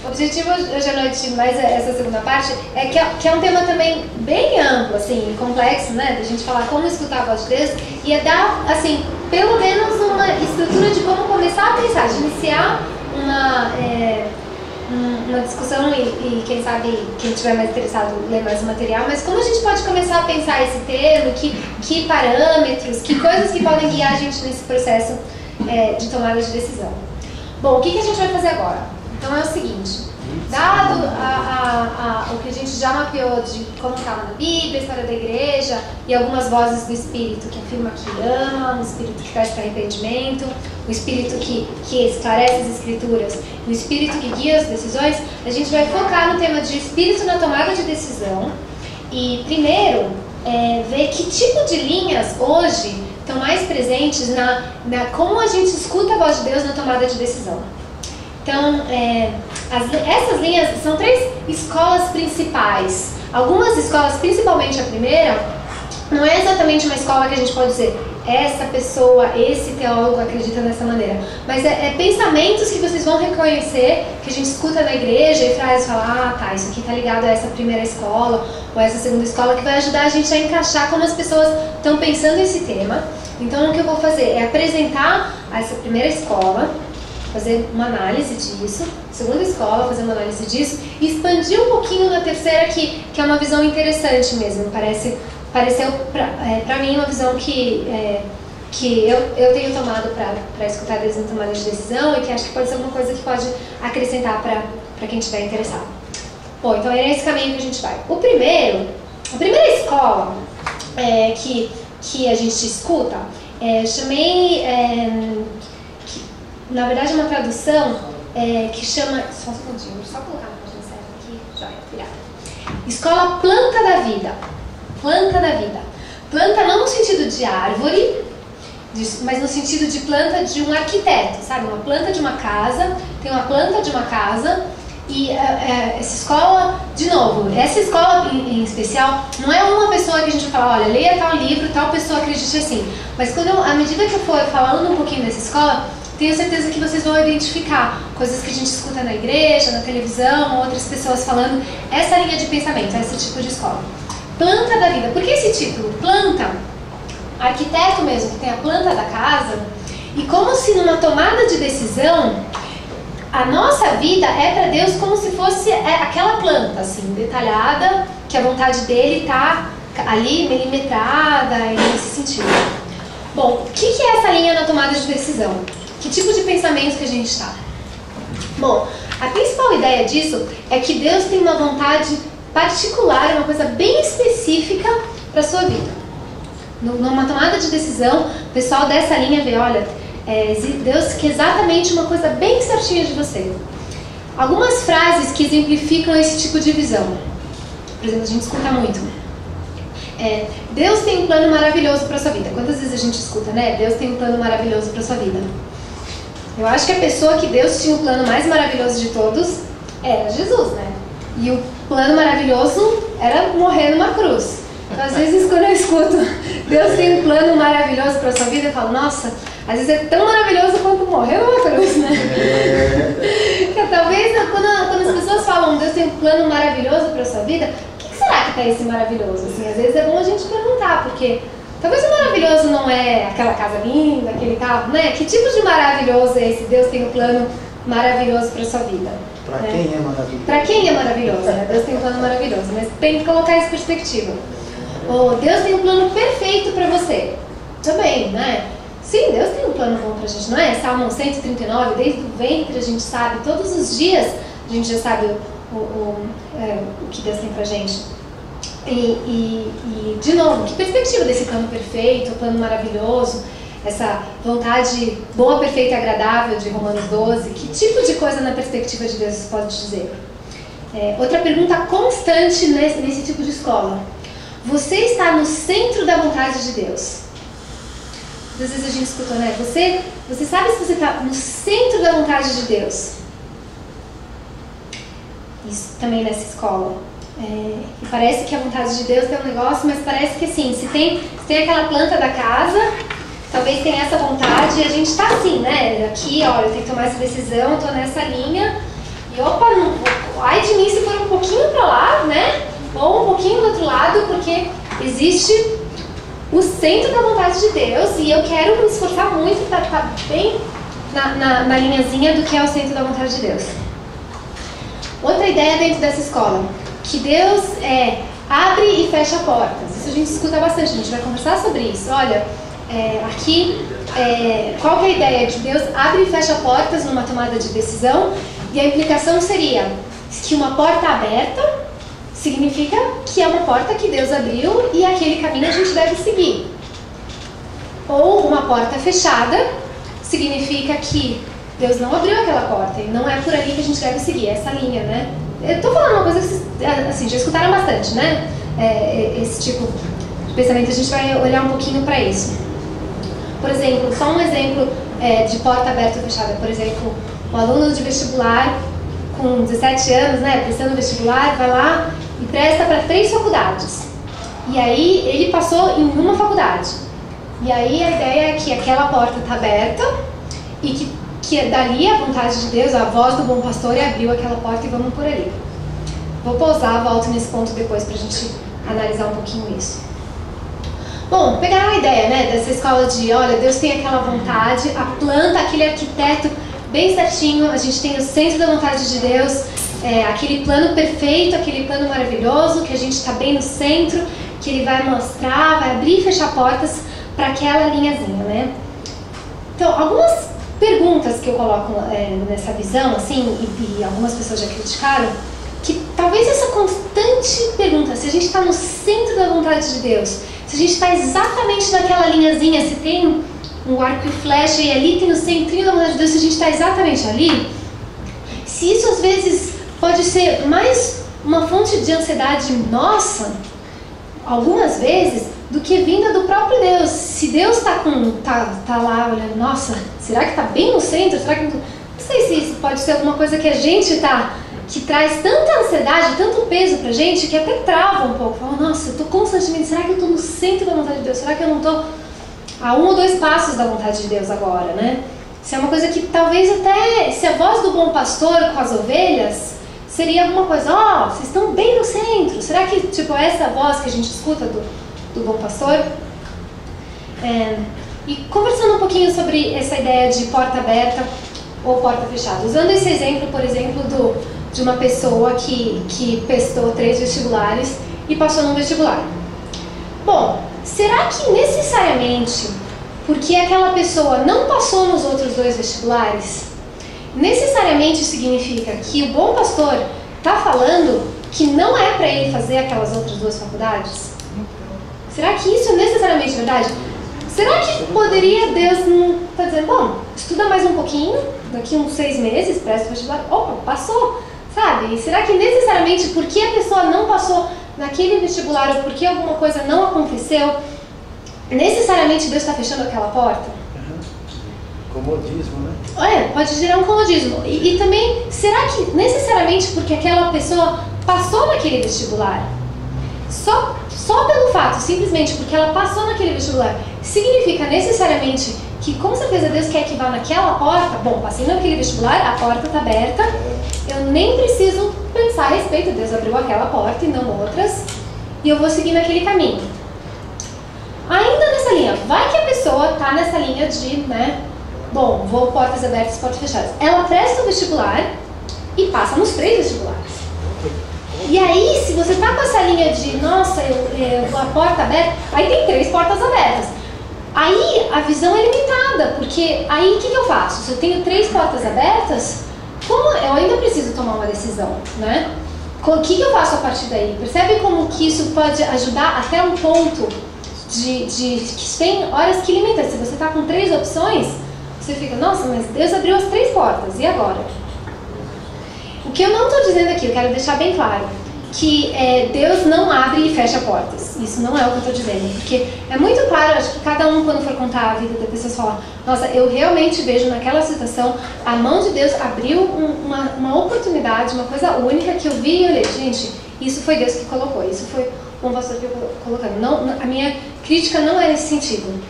O objetivo hoje à noite, mais essa segunda parte, que é um tema também bem amplo, assim, complexo, né? Da gente falar como escutar a voz de Deus e é dar, assim, pelo menos uma estrutura de como começar a pensar, de iniciar uma discussão e quem sabe, quem estiver mais interessado, ler mais o material, mas como a gente pode começar a pensar esse termo, que parâmetros, que coisas que podem guiar a gente nesse processo de tomada de decisão. Bom, o que a gente vai fazer agora? Então é o seguinte, dado o que a gente já mapeou de como estava na Bíblia, a história da igreja e algumas vozes do Espírito que afirma que ama, o Espírito que traz para arrependimento, o Espírito que esclarece as Escrituras, o Espírito que guia as decisões, a gente vai focar no tema de Espírito na tomada de decisão e primeiro ver que tipo de linhas hoje estão mais presentes na como a gente escuta a voz de Deus na tomada de decisão. Então, essas linhas são 3 escolas principais. Algumas escolas, principalmente a primeira, não é exatamente uma escola que a gente pode dizer essa pessoa, esse teólogo acredita dessa maneira. Mas pensamentos que vocês vão reconhecer, que a gente escuta na igreja e fala, tá, isso aqui tá ligado a essa primeira escola ou a essa segunda escola, que vai ajudar a gente a encaixar como as pessoas estão pensando esse tema. Então, o que eu vou fazer é apresentar essa primeira escola, fazer uma análise disso, segunda escola, fazer uma análise disso, e expandir um pouquinho na terceira, que é uma visão interessante mesmo. Pareceu para mim uma visão que eu tenho tomado para escutar Deus em tomada de decisão e que acho que pode ser uma coisa que pode acrescentar para quem estiver interessado. Bom, então é esse caminho que a gente vai. A primeira escola que a gente escuta, chamei... Na verdade, é uma tradução que chama... Só um segundinho, só colocar na página certa aqui. Já, virada. Escola Planta da Vida. Planta da Vida. Planta não no sentido de árvore, mas no sentido de planta de um arquiteto, sabe? Uma planta de uma casa, tem uma planta de uma casa e essa escola, de novo, essa escola em especial, não é uma pessoa que a gente vai falar, olha, leia tal livro, tal pessoa acredite assim. Mas à medida que eu for falando um pouquinho dessa escola, tenho certeza que vocês vão identificar coisas que a gente escuta na igreja, na televisão, outras pessoas falando essa linha de pensamento, esse tipo de escola. Planta da Vida. Por que esse título? Planta, arquiteto mesmo, que tem a planta da casa, e como se numa tomada de decisão, a nossa vida é para Deus como se fosse aquela planta, assim, detalhada, que a vontade dele está ali, milimetrada, e nesse sentido. Bom, o que é essa linha na tomada de decisão? Que tipo de pensamento que a gente está? Bom, a principal ideia disso é que Deus tem uma vontade particular, uma coisa bem específica para a sua vida. Numa tomada de decisão, o pessoal dessa linha vê, olha, Deus quer exatamente uma coisa bem certinha de você. Algumas frases que exemplificam esse tipo de visão. Por exemplo, a gente escuta muito. Deus tem um plano maravilhoso para a sua vida. Quantas vezes a gente escuta, né? Deus tem um plano maravilhoso para a sua vida. Eu acho que a pessoa que Deus tinha o plano mais maravilhoso de todos era Jesus, né? E o plano maravilhoso era morrer numa cruz. Então, às vezes, quando eu escuto Deus tem um plano maravilhoso para a sua vida, eu falo, nossa, às vezes é tão maravilhoso quanto morrer numa cruz, né? Talvez, quando as pessoas falam Deus tem um plano maravilhoso para a sua vida, o que será que está esse maravilhoso? Assim, às vezes é bom a gente perguntar, porque talvez o maravilhoso não é aquela casa linda, aquele carro, né? Que tipo de maravilhoso é esse Deus tem um plano maravilhoso para a sua vida? Para quem é maravilhoso? Para quem é maravilhoso, né? Deus tem um plano maravilhoso, mas tem que colocar essa perspectiva. Ou Deus tem um plano perfeito para você. Também, né? Sim, Deus tem um plano bom para a gente, não é? Salmo 139, desde o ventre a gente sabe, todos os dias a gente já sabe o que Deus tem para a gente. E, de novo, que perspectiva desse plano perfeito, o plano maravilhoso, essa vontade boa, perfeita e agradável de Romanos 12, que tipo de coisa na perspectiva de Deus você pode dizer? Outra pergunta constante nesse tipo de escola. Você está no centro da vontade de Deus? Às vezes a gente escuta, né? Você sabe se você está no centro da vontade de Deus? Isso também nessa escola. E parece que a vontade de Deus tem um negócio, mas parece que assim, se tem aquela planta da casa, talvez tenha essa vontade e a gente está assim, né? Aqui, olha, eu tenho que tomar essa decisão, estou nessa linha E opa, não, ai de mim se for um pouquinho para lá, né? Ou um pouquinho do outro lado, porque existe o centro da vontade de Deus e eu quero me esforçar muito para estar bem na linhazinha do que é o centro da vontade de Deus. Outra ideia dentro dessa escola, que Deus abre e fecha portas. Isso a gente escuta bastante, a gente vai conversar sobre isso. Olha, qual que é a ideia? Que Deus abre e fecha portas numa tomada de decisão e a implicação seria que uma porta aberta significa que é uma porta que Deus abriu e aquele caminho a gente deve seguir. Ou uma porta fechada significa que Deus não abriu aquela porta e não é por ali que a gente deve seguir, essa linha, né? Eu tô falando uma coisa que vocês assim, já escutaram bastante, né? Esse tipo de pensamento, a gente vai olhar um pouquinho para isso. Por exemplo, só um exemplo de porta aberta ou fechada. Por exemplo, o aluno de vestibular com 17 anos, né, prestando vestibular, vai lá e presta para 3 faculdades. E aí ele passou em uma faculdade. E aí a ideia é que aquela porta está aberta e que dali a vontade de Deus, a voz do bom pastor abriu aquela porta e vamos por ali. Vou pausar, volto nesse ponto depois para a gente analisar um pouquinho isso. Bom, pegaram a ideia, né, dessa escola de, olha, Deus tem aquela vontade, a planta, aquele arquiteto bem certinho, a gente tem o centro da vontade de Deus, aquele plano perfeito, aquele plano maravilhoso, que a gente está bem no centro, que Ele vai mostrar, vai abrir e fechar portas para aquela linhazinha, né? Então, algumas perguntas que eu coloco nessa visão, assim, e algumas pessoas já criticaram, que talvez essa constante pergunta, se a gente está no centro da vontade de Deus, se a gente está exatamente naquela linhazinha, se tem um arco e flecha e ali tem o centrinho da vontade de Deus, se a gente está exatamente ali, se isso às vezes pode ser mais uma fonte de ansiedade nossa, algumas vezes, do que vinda do próprio Deus. Se Deus tá lá olhando, nossa, será que está bem no centro? Será que não sei se isso pode ser alguma coisa que a gente que traz tanta ansiedade, tanto peso pra gente, que até trava um pouco. Fala, nossa, eu tô constantemente, será que eu tô no centro da vontade de Deus? Será que eu não tô a 1 ou 2 passos da vontade de Deus agora, né? Isso é uma coisa que talvez até, se a voz do bom pastor com as ovelhas, seria alguma coisa, vocês estão bem no centro. Será que, tipo, essa voz que a gente escuta do bom pastor? E conversando um pouquinho sobre essa ideia de porta aberta ou porta fechada. Usando esse exemplo, por exemplo, de uma pessoa que prestou 3 vestibulares e passou num vestibular. Bom, será que necessariamente, porque aquela pessoa não passou nos outros 2 vestibulares, necessariamente significa que o bom pastor está falando que não é para ele fazer aquelas outras 2 faculdades? Será que isso é necessariamente verdade? Será que poderia Deus não estar dizendo, bom, estuda mais um pouquinho, daqui uns 6 meses, presta o vestibular, opa, passou, sabe? E será que necessariamente porque a pessoa não passou naquele vestibular ou porque alguma coisa não aconteceu, necessariamente Deus está fechando aquela porta? Comodismo, né? Pode gerar um comodismo. E também, será que necessariamente porque aquela pessoa passou naquele vestibular, só pelo fato, simplesmente porque ela passou naquele vestibular, significa necessariamente que com certeza Deus quer que vá naquela porta? Bom, passei naquele vestibular, a porta está aberta, eu nem preciso pensar a respeito, Deus abriu aquela porta e não outras, e eu vou seguir naquele caminho. Ainda nessa linha, vai que a pessoa está nessa linha de, né, bom, vou portas abertas, portas fechadas. Ela presta o vestibular e passa nos 3 vestibulares. E aí, se você está com essa linha de, nossa, a porta aberta, aí tem 3 portas abertas. Aí a visão é limitada, porque aí o que eu faço? Se eu tenho 3 portas abertas, como eu ainda preciso tomar uma decisão, né? O que eu faço a partir daí? Percebe como que isso pode ajudar até um ponto que tem horas que limita. Se você está com 3 opções, você fica, nossa, mas Deus abriu as 3 portas, e agora? O que eu não estou dizendo aqui, eu quero deixar bem claro, que Deus não abre e fecha portas. Isso não é o que eu estou dizendo, porque é muito claro, acho que cada um, quando for contar a vida da pessoa, fala, nossa, eu realmente vejo naquela situação, a mão de Deus abriu uma oportunidade, uma coisa única que eu vi e olhei, gente, isso foi Deus que colocou, isso foi um pastor que eu colocando. Não, a minha crítica não é nesse sentido.